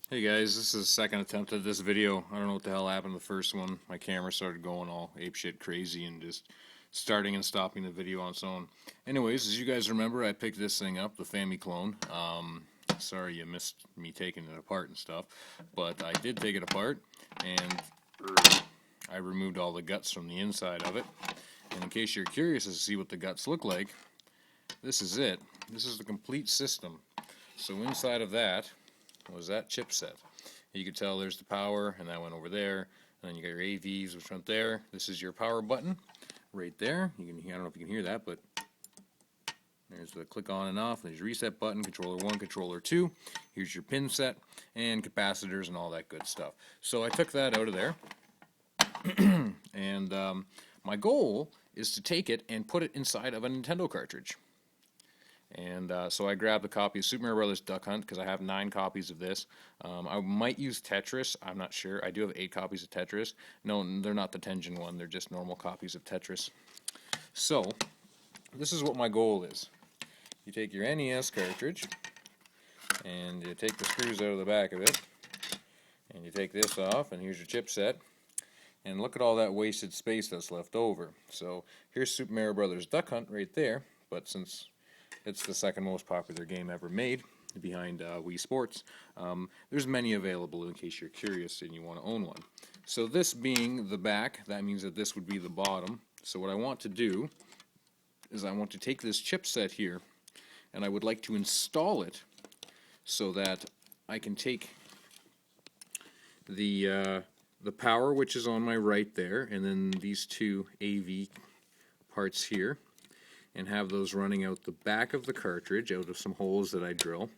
Hey guys, this is the second attempt at this video. I don't know what the hell happened to the first one. My camera started going all apeshit crazy and just starting and stopping the video on its own. Anyways, as you guys remember, I picked this thing up, the Famiclone. Sorry you missed me taking it apart and stuff, but I did take it apart and I removed all the guts from the inside of it. And in case you're curious to see what the guts look like, this is it. This is the complete system. So inside of that was that chipset. You can tell there's the power, and that went over there. And then you got your AVs, which went there. This is your power button right there. You can, I don't know if you can hear that, but there's the click on and off. There's your reset button, controller 1, controller 2. Here's your pin set and capacitors and all that good stuff. So I took that out of there, and my goal is to take it and put it inside of a Nintendo cartridge. And so I grabbed a copy of Super Mario Brothers Duck Hunt because I have 9 copies of this. I might use Tetris. I'm not sure. I do have 8 copies of Tetris. No, they're not the Tengen one. They're just normal copies of Tetris. So this is what my goal is. You take your NES cartridge and you take the screws out of the back of it. And you take this off, and here's your chipset. And look at all that wasted space that's left over. So here's Super Mario Brothers Duck Hunt right there. But since it's the second most popular game ever made, behind Wii Sports, there's many available in case you're curious and you want to own one. So this being the back, that means that this would be the bottom. So what I want to do is I want to take this chipset here, and I would like to install it so that I can take the power, which is on my right there, and then these two AV parts here, and have those running out the back of the cartridge out of some holes that I drill.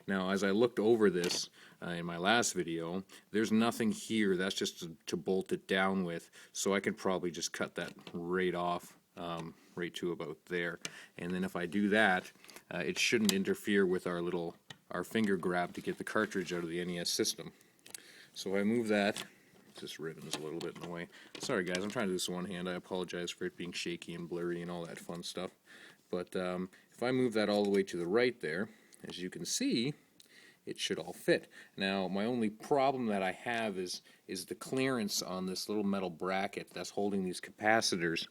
Now, as I looked over this in my last video, there's nothing here. That's just to bolt it down with, so I could probably just cut that right off, right to about there. And then if I do that, it shouldn't interfere with our finger grab to get the cartridge out of the NES system. So I move that. This ribbon is a little bit in the way. Sorry guys, I'm trying to do this one hand. I apologize for it being shaky and blurry and all that fun stuff. But if I move that all the way to the right there, as you can see, it should all fit. Now, my only problem that I have is the clearance on this little metal bracket that's holding these capacitors.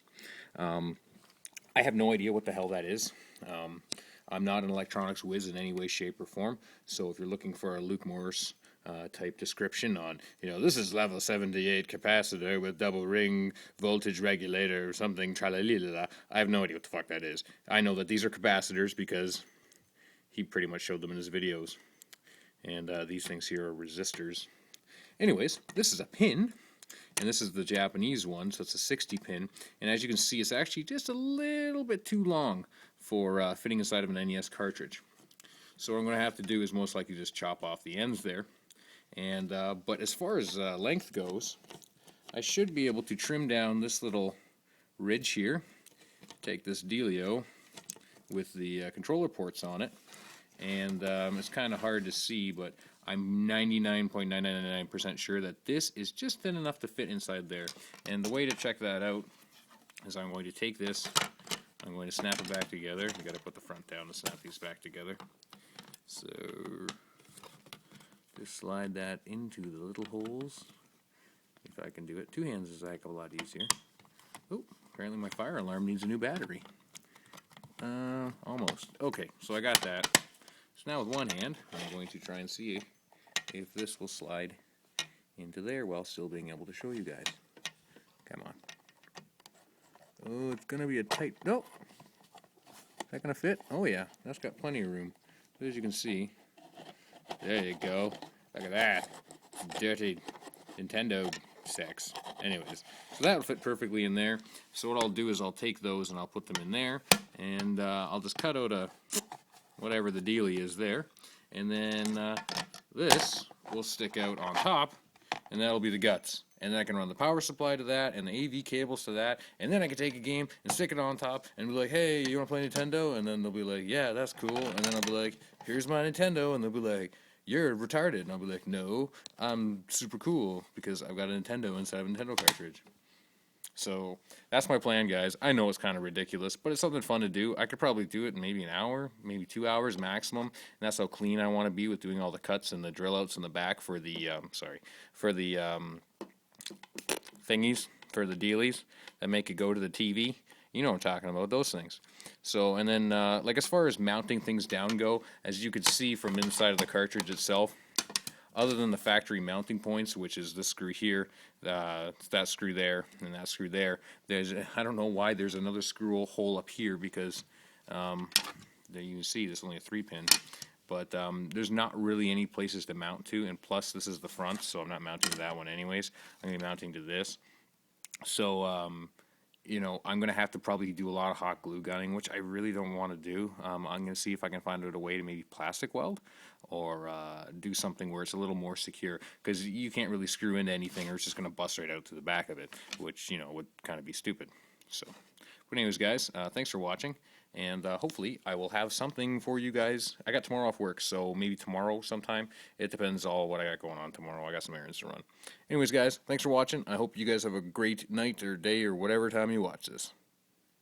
I have no idea what the hell that is. I'm not an electronics whiz in any way, shape, or form. So if you're looking for a Luke Morris type description on, this is level 78 capacitor with double ring voltage regulator or something, tra-la-li-la-la. I have no idea what the fuck that is. I know that these are capacitors because he pretty much showed them in his videos. And these things here are resistors. Anyways, this is a pin, and this is the Japanese one, so it's a 60 pin. And as you can see, it's actually just a little bit too long for fitting inside of an NES cartridge. So what I'm going to have to do is most likely just chop off the ends there. And but as far as length goes, I should be able to trim down this little ridge here, take this dealio with the controller ports on it, and it's kind of hard to see, but I'm 99.999% sure that this is just thin enough to fit inside there. And the way to check that out is I'm going to take this, I'm going to snap it back together. You got to put the front down to snap these back together. So just slide that into the little holes, if I can do it. 2 hands is a heck of a lot easier. Oh, apparently my fire alarm needs a new battery. Almost. Okay, so I got that. So now with one hand, I'm going to try and see if this will slide into there while still being able to show you guys. Come on. Oh, it's going to be a tight... Nope. Is that going to fit? Oh yeah, that's got plenty of room. As you can see, there you go. Look at that. Dirty Nintendo sex. Anyways, so that'll fit perfectly in there. So what I'll do is I'll take those and I'll put them in there, and I'll just cut out a whatever the dealie is there, and then this will stick out on top, and that'll be the guts. And then I can run the power supply to that and the AV cables to that, and then I can take a game and stick it on top and be like, hey, you want to play Nintendo? And then they'll be like, yeah, that's cool. And then I'll be like, here's my Nintendo. And they'll be like, you're retarded. And I'll be like, no, I'm super cool because I've got a Nintendo inside of a Nintendo cartridge. So that's my plan, guys. I know it's kind of ridiculous, but it's something fun to do. I could probably do it in maybe an hour, maybe 2 hours maximum. And that's how clean I want to be with doing all the cuts and the drill outs in the back for the for the thingies, for the dealies that make it go to the TV. You know what I'm talking about, those things. So, and then, like as far as mounting things down go, as you could see from inside of the cartridge itself, other than the factory mounting points, which is this screw here, that screw there, and that screw there, I don't know why there's another screw hole up here, because there you can see there's only a 3-pin. But there's not really any places to mount to, and plus this is the front, so I'm not mounting to that one anyways. I'm going to be mounting to this. So, you know, I'm going to have to probably do a lot of hot glue gunning, which I really don't want to do. I'm going to see if I can find out a way to maybe plastic weld, or do something where it's a little more secure, because you can't really screw into anything or it's just going to bust right out to the back of it, which, you know, would kind of be stupid. So, but anyways, guys, thanks for watching, and hopefully I will have something for you guys. I got tomorrow off work, so maybe tomorrow sometime. It depends all what I got going on tomorrow. I got some errands to run. Anyways, guys, thanks for watching. I hope you guys have a great night or day or whatever time you watch this.